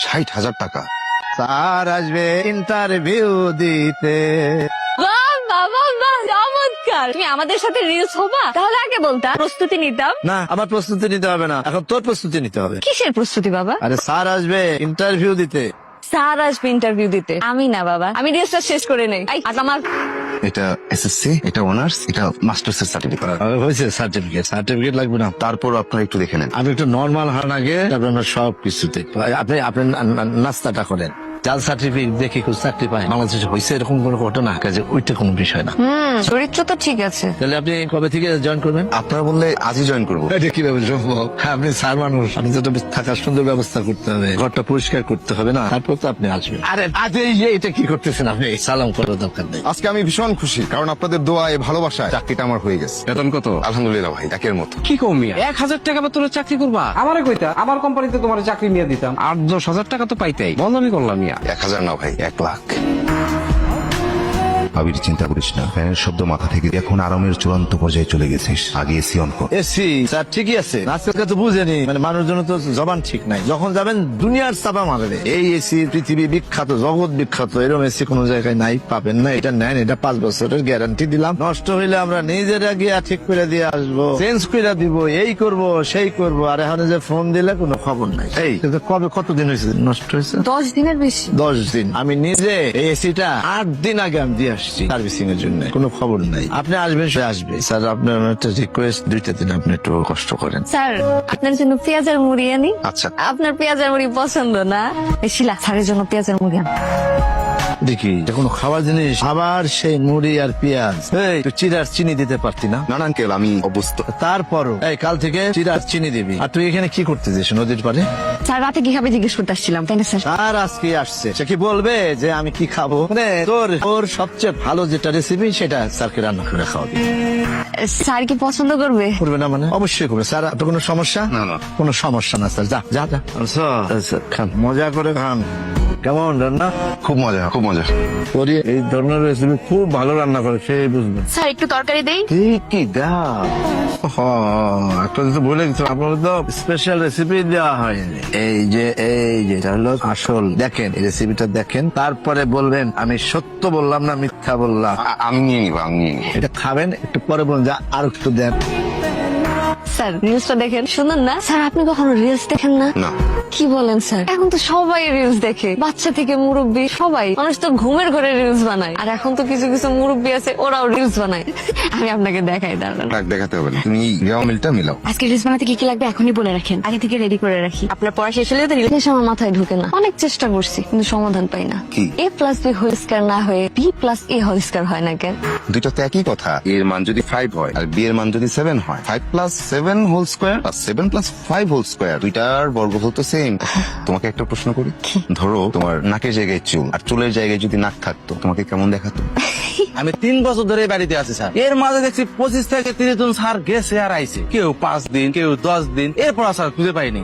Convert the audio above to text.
60,000 টাকা। স্যার আসবে ইন্টারভিউ দিতে। চমৎকার, তুমি আমাদের সাথে রিলস হবা? তাহলে আগে বলতা, প্রস্তুতি নিতাম। না, আমার প্রস্তুতি নিতে হবে না, এখন তোর প্রস্তুতি নিতে হবে। কিসের প্রস্তুতি বাবা? আরে স্যার আসবে ইন্টারভিউ দিতে। স্যার আসবে ইন্টারভিউ দিতে, আমি না বাবা। আমি রিলসটা শেষ করে নেই। আমার এটা এসএসসি, এটা অনার্স, এটা মাস্টার্স এর সার্টিফিকেট। হয়েছে সার্টিফিকেট, সার্টিফিকেট লাগবে না। তারপর আপনারা একটু দেখে নেন। আমি একটু নর্মাল হন আগে, তারপর আমরা সব কিছুতে। আপনি আপনি নাস্তাটা করেন। জাল সার্টিফিকেট দেখে কেউ চাকরি পায় বাংলাদেশে হয়েছে এরকম কোনো ঘটনা? কাজে ওইটা কোনো বিষয় না। চরিত্র তো ঠিক আছে। তাহলে আপনি কবে থেকে জয়েন করবেন? আপনারা বললে আজই জয়েন করবো। এটা কিভাবে সম্ভব? আপনি স্যার মানুষ, আপনি তো থাকার সুন্দর ব্যবস্থা করতে হবে, ঘরটা পরিষ্কার করতে হবে না, তারপর তো আপনি আসবেন। আরে আজ এটা কি করতেছেন আপনি? সালাম করার দরকার নেই। আজকে আমি ভীষণ খুশি, কারণ আপনাদের দোয়ায় ভালোবাসায় চাকরিটা আমার হয়ে গেছে। বেতন কত? আলহামদুলিল্লাহ ভাই, একের মতো। কি কমিয়া 1,000 টাকা বেতনের চাকরি করবা? আমারে কইতা, আমার কোম্পানিতে তোমার চাকরি নিয়ে দিতাম। 8-10,000 টাকা তো পাইতেই, বন্ধ করলাম মিয়া। 1,000 না ভাই, 1 লাখ। আবির চিন্তা করিস না, ফ্যানের শব্দ মাথা থেকে এখন আরামের চূড়ান্ত পর্যায়ে চলে গেছিস। আগে এসি অন কর। এসি স্যার ঠিকই আছে, আজকালকে তো বুঝেনি, মানে মানুষজন তো জবান ঠিক নাই, যখন যাবেন দুনিয়ার চাপা মারবে। এই এসি পৃথিবী বিখ্যাত, জগৎ বিখ্যাত, এরকম এসি কোনো জায়গায় নাই, পাবেন না। এটা নেন, এটা 5 বছরের গ্যারান্টি দিলাম। নষ্ট হইলে আমরা নিজেরা গিয়ে ঠিক করে দিয়ে আসবো, চেঞ্জ করে দিব, এই করব সেই করব। আর এখন যে ফোন দিলে কোনো খবর নাই। এই কিন্তু কবে, কতদিন হয়েছে নষ্ট হয়েছে? 10 দিনের বেশি। 10 দিন। আমি নিজে এই এসিটা 8 দিন আগে আমি দিয়ে আসছি সার্ভিসিং এর জন্য, কোনো খবর নাই। আপনি আসবেন, সে আসবে। স্যার আপনার একটা রিকোয়েস্ট, 2টা দিন আপনি একটু কষ্ট করেন। স্যার আপনার জন্য পেঁয়াজের মুড়ি আনি। আচ্ছা। আপনার পেঁয়াজের মুড়ি পছন্দ না? শিলা স্যারের জন্য পেঁয়াজের মুড়ি আন। দেখি এটা কোনো খাবার জিনিস, আবার সেই মুড়ি আর পেঁয়াজ। এই তুই চিড়ার চিনি দিতে পারতি না? না না আঙ্কেল, আমি অভ্যস্ত। তারপরও এই কাল থেকে চিড়ার চিনি দিবি। আর তুই এখানে কি করতেছিস নদীর পাড়ে? স্যার রাতে কি খাবে জিজ্ঞেস করতে আসছিলাম, তাই না স্যার? আর আজকে আসছে, সে কি বলবে যে আমি কি খাবো? মানে তোর সবচেয়ে ভালো যেটা রেসিপি সেটা স্যারকে রান্না করে খাওয়াবি। স্যার কি পছন্দ করবে? করবে না মানে? অবশ্যই করবে। স্যার আপনার কোনো সমস্যা? না না, কোনো সমস্যা না স্যার। যা যা যা। আচ্ছা, খান, মজা করে খান। কেমন রান্না? খুব মজা, খুব মজা। করি এই ধরনের রেসিপি খুব ভালো রান্না করে, সেই বুঝবেন। স্যার একটু তরকারি দেই। কি দা? একটা তো বলে দিচ্ছি, আপনার তো স্পেশাল রেসিপি দেওয়া হয়নি। এই যে এটা হলো আসল। দেখেন এই রেসিপিটা দেখেন, তারপরে বলবেন আমি সত্য বললাম না মিথ্যা বললাম। আমি নিয়ে নিবো, আমি নিয়ে নিবো। এটা খাবেন, একটু পরে বলুন যা আর একটু দেন। স্যার রিলসটা দেখেন, শুনুন না। স্যার আপনি কখনো রিলস দেখেন না? না। কি বলেন স্যার? এখন তো সবাই রিলস দেখে, বাচ্চা থেকে মুরব্বী সবাই। মানুষ তো ঘুমের ঘরে রিলস বানায়, আর এখন তো কিছু কিছু মুরব্বী আছে ওরাও রিলস বানায়। আমি আপনাকে দেখাই, দাঁড়ান। রাগ দেখাতে হবে না, তুমি গাওয়া মিলটা মিলাও। আজকে রিলস বানাতে কি কি লাগবে এখনই বলে রাখেন, আগে থেকে রেডি করে রাখি। আপনার পড়া শেষ হলে তো রিলস আমার মাথায় ঢুকে না। অনেক চেষ্টা করছি কিন্তু সমাধান পাই না। কি? a+b হোল স্কয়ার না হয়ে b+a হোল স্কয়ার হয় না কেন? দুইটা তো একই কথা। এর মান যদি 5 হয় আর বি এর মান যদি 7 হয়, 5 + 7 হোল স্কয়ার আর 7 + 5 হোল স্কয়ার, দুইটার বর্গফল তো সেম। তোমাকে একটা প্রশ্ন করি, ধরো তোমার নাকের জায়গায় চুল আর চুলের জায়গায় যদি নাক থাকতো, তোমাকে কেমন দেখাতো? আমি 3 বছর ধরে বাড়িতে আছি স্যার, এর মাঝে দেখছি 25 থেকে 30 জন স্যার গেছে আর আইছে, কেউ 5 দিন, কেউ 10 দিন, এরপর আর স্যার খুঁজে পাইনি।